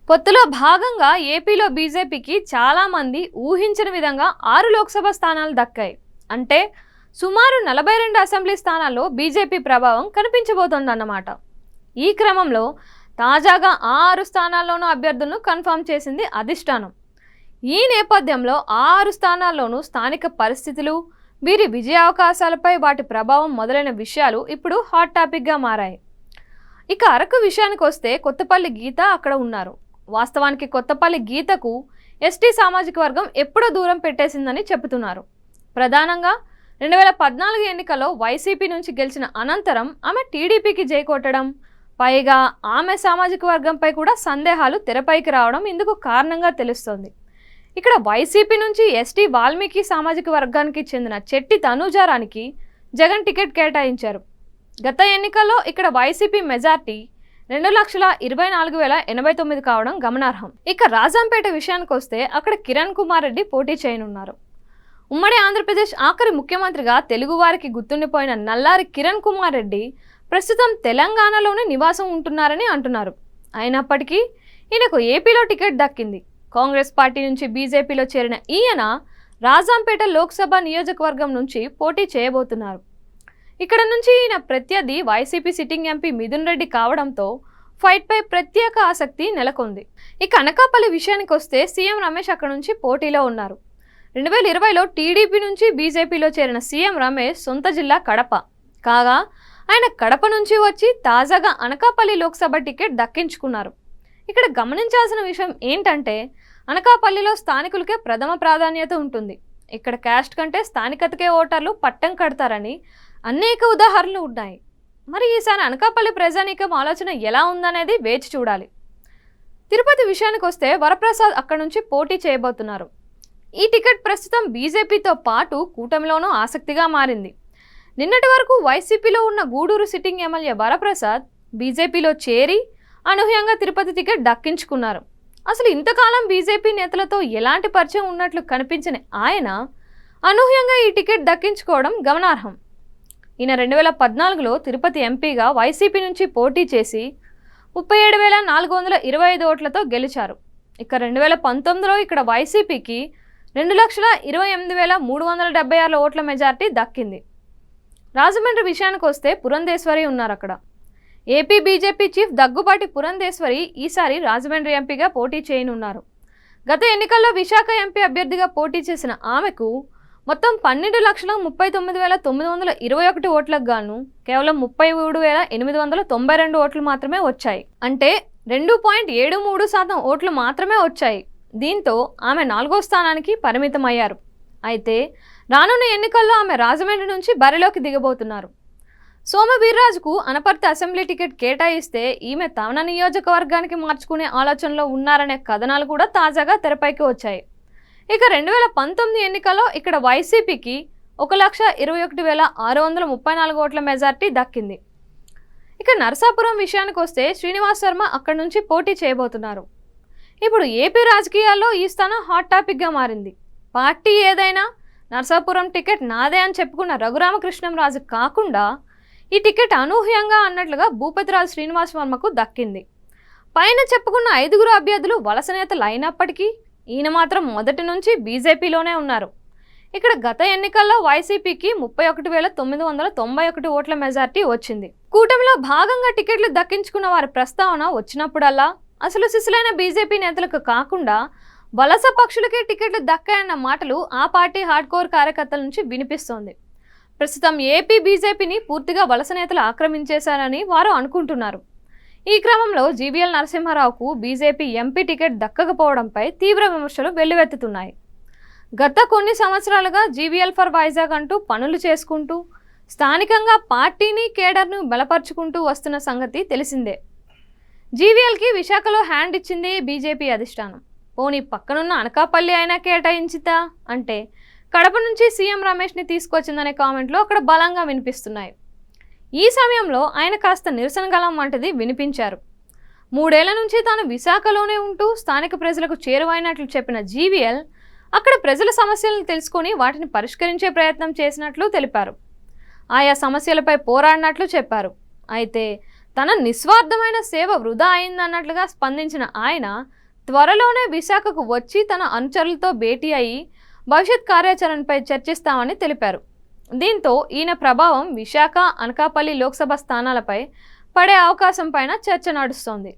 పొత్తులో భాగంగా ఏపీలో బీజేపీకి చాలా మంది ఊహించిన విధంగా 6 లోక్సభ స్థానాలు దక్కాయి. అంటే సుమారు 42 అసెంబ్లీ స్థానాల్లో బీజేపీ ప్రభావం కనిపించబోతోందన్నమాట. ఈ క్రమంలో తాజాగా ఆ 6 స్థానాల్లోనూ అభ్యర్థులను కన్ఫర్మ్ చేసింది అధిష్టానం. ఈ నేపథ్యంలో ఆ 6 స్థానాల్లోనూ స్థానిక పరిస్థితులు, వీరి విజయావకాశాలపై వాటి ప్రభావం మొదలైన విషయాలు ఇప్పుడు హాట్ టాపిక్గా మారాయి. ఇక అరకు విషయానికి వస్తే కొత్తపల్లి గీత అక్కడ ఉన్నారు. వాస్తవానికి కొత్తపల్లి గీతకు ఎస్టీ సామాజిక వర్గం ఎప్పుడో దూరం పెట్టేసిందని చెబుతున్నారు. ప్రధానంగా 2014 ఎన్నికల్లో వైసీపీ నుంచి గెలిచిన అనంతరం ఆమె టీడీపీకి జై కొట్టడం, పైగా ఆమె సామాజిక వర్గంపై కూడా సందేహాలు తెరపైకి రావడం ఇందుకు కారణంగా తెలుస్తోంది. ఇక్కడ వైసీపీ నుంచి ఎస్టీ వాల్మీకి సామాజిక వర్గానికి చెందిన చెట్టి తనూజారానికి జగన్ టికెట్ కేటాయించారు. గత ఎన్నికల్లో ఇక్కడ వైసీపీ మెజార్టీ 2,24,089 కావడం గమనార్హం. ఇక రాజంపేట విషయానికి వస్తే అక్కడ కిరణ్ కుమార్ రెడ్డి పోటీ చేయనున్నారు. ఉమ్మడి ఆంధ్రప్రదేశ్ ఆఖరి ముఖ్యమంత్రిగా తెలుగువారికి గుర్తుండిపోయిన నల్లారి కిరణ్ కుమార్ రెడ్డి ప్రస్తుతం తెలంగాణలోనే నివాసం ఉంటున్నారని అంటున్నారు. అయినప్పటికీ ఈయనకు ఏపీలో టికెట్ దక్కింది. కాంగ్రెస్ పార్టీ నుంచి బీజేపీలో చేరిన ఈయన రాజంపేట లోక్సభ నియోజకవర్గం నుంచి పోటీ చేయబోతున్నారు. ఇక్కడ నుంచి ఈయన ప్రత్యర్థి YCP sitting MP Mithun Reddy కావడంతో ఫైట్పై ప్రత్యేక ఆసక్తి నెలకొంది. ఇక అనకాపల్లి విషయానికి వస్తే సీఎం రమేష్ అక్కడ నుంచి పోటీలో ఉన్నారు. 2020లో టీడీపీ నుంచి బీజేపీలో చేరిన సీఎం రమేష్ సొంత జిల్లా కడప కాగా ఆయన కడప నుంచి వచ్చి తాజాగా అనకాపల్లి లోక్సభ టికెట్ దక్కించుకున్నారు. ఇక్కడ గమనించాల్సిన విషయం ఏంటంటే అనకాపల్లిలో స్థానికులకే ప్రథమ ప్రాధాన్యత ఉంటుంది. ఇక్కడ క్యాస్ట్ కంటే స్థానికతకే ఓటర్లు పట్టం కడతారని అనేక ఉదాహరణలు ఉన్నాయి. మరి ఈసారి అనకాపల్లి ప్రజానీకం ఆలోచన ఎలా ఉందనేది వేచి చూడాలి. తిరుపతి విషయానికి వస్తే వరప్రసాద్ అక్కడ నుంచి పోటీ చేయబోతున్నారు. ఈ టికెట్ ప్రస్తుతం బీజేపీతో పాటు కూటమిలోనూ ఆసక్తిగా మారింది. నిన్నటి వరకు వైసీపీలో ఉన్న గూడూరు సిట్టింగ్ ఎమ్మెల్యే వరప్రసాద్ బీజేపీలో చేరి అనూహ్యంగా తిరుపతి టికెట్ దక్కించుకున్నారు. అసలు ఇంతకాలం బీజేపీ నేతలతో ఎలాంటి పరిచయం ఉన్నట్లు కనిపించిన ఆయన అనూహ్యంగా ఈ టికెట్ దక్కించుకోవడం గమనార్హం. ఈయన 2014లో తిరుపతి ఎంపీగా వైసీపీ నుంచి పోటీ చేసి 37,425 ఓట్లతో గెలిచారు. ఇక 2019లో ఇక్కడ వైసీపీకి 2,28,376 ఓట్ల మెజార్టీ దక్కింది. రాజమండ్రి విషయానికి వస్తే పురంధేశ్వరి ఉన్నారు అక్కడ. AP BJP chief Daggubati Purandeswari ఈసారి రాజమండ్రి ఎంపీగా పోటీ చేయనున్నారు. గత ఎన్నికల్లో విశాఖ ఎంపీ అభ్యర్థిగా పోటీ చేసిన ఆమెకు మొత్తం 12,39,921 ఓట్లకు గాను కేవలం 33,892 ఓట్లు మాత్రమే వచ్చాయి. అంటే 2.73% ఓట్లు మాత్రమే వచ్చాయి. దీంతో ఆమె 4వ స్థానానికి పరిమితమయ్యారు. అయితే రానున్న ఎన్నికల్లో ఆమె రాజమండ్రి నుంచి బరిలోకి దిగబోతున్నారు. సోమ వీర్రాజుకు అనపర్తి అసెంబ్లీ టికెట్ కేటాయిస్తే ఈమె తన నియోజకవర్గానికి మార్చుకునే ఆలోచనలో ఉన్నారనే కథనాలు కూడా తాజాగా తెరపైకి వచ్చాయి. ఇక 2019 ఎన్నికల్లో ఇక్కడ వైసీపీకి 1,21,634 ఓట్ల మెజార్టీ దక్కింది. ఇక నరసాపురం విషయానికి వస్తే శ్రీనివాస్ శర్మ అక్కడి నుంచి పోటీ చేయబోతున్నారు. ఇప్పుడు ఏపీ రాజకీయాల్లో ఈ స్థానం హాట్ టాపిక్గా మారింది. పార్టీ ఏదైనా నరసాపురం టికెట్ నాదే అని చెప్పుకున్న రఘురామకృష్ణంరాజు కాకుండా ఈ టికెట్ అనూహ్యంగా అన్నట్లుగా భూపతిరాజు శ్రీనివాస్ వర్మకు దక్కింది. పైన చెప్పుకున్న 5 అభ్యర్థులు వలస నేతలు అయినప్పటికీ ఈయన మాత్రం మొదటి నుంచి బీజేపీలోనే ఉన్నారు. ఇక్కడ గత ఎన్నికల్లో వైసీపీకి 31,991 ఓట్ల మెజార్టీ వచ్చింది. కూటమిలో భాగంగా టికెట్లు దక్కించుకున్న వారి ప్రస్తావన వచ్చినప్పుడల్లా అసలు సిసలైన బీజేపీ నేతలకు కాకుండా వలస పక్షులకే టికెట్లు దక్కాయన్న మాటలు ఆ పార్టీ హార్డ్ కోర్ కార్యకర్తల నుంచి వినిపిస్తోంది. ప్రస్తుతం ఏపీ బీజేపీని పూర్తిగా వలస నేతలు ఆక్రమించేశారని వారు అనుకుంటున్నారు. ఈ క్రమంలో జీవీఎల్ నరసింహారావుకు బీజేపీ ఎంపీ టికెట్ దక్కకపోవడంపై తీవ్ర విమర్శలు వెల్లువెత్తుతున్నాయి. గత కొన్ని సంవత్సరాలుగా జీవీఎల్ ఫర్ వైజాగ్ అంటూ పనులు చేసుకుంటూ స్థానికంగా పార్టీని కేడర్ను బలపరుచుకుంటూ వస్తున్న సంగతి తెలిసిందే. జీవీఎల్కి విశాఖలో హ్యాండ్ ఇచ్చింది బీజేపీ అధిష్టానం. పోనీ పక్కనున్న అనకాపల్లి అయినా కేటాయించితా అంటే కడప నుంచి సీఎం రమేష్ని తీసుకొచ్చిందనే కామెంట్లు అక్కడ బలంగా వినిపిస్తున్నాయి. ఈ సమయంలో ఆయన కాస్త నిరసన గలం వంటిది వినిపించారు. 3 ఏళ్ల నుంచి తాను విశాఖలోనే ఉంటూ స్థానిక ప్రజలకు చేరువైనట్లు చెప్పిన జీవీఎల్ అక్కడ ప్రజల సమస్యలను తెలుసుకొని వాటిని పరిష్కరించే ప్రయత్నం చేసినట్లు తెలిపారు. ఆయా సమస్యలపై పోరాడినట్లు చెప్పారు. అయితే తన నిస్వార్థమైన సేవ వృధా అయిందన్నట్లుగా స్పందించిన ఆయన త్వరలోనే విశాఖకు వచ్చి తన అనుచరులతో భేటీ అయ్యి భవిష్యత్ కార్యాచరణపై చర్చిస్తామని తెలిపారు. దీంతో ఈయన ప్రభావం విశాఖ, అనకాపల్లి లోక్సభ స్థానాలపై పడే అవకాశం పైన చర్చ నడుస్తోంది.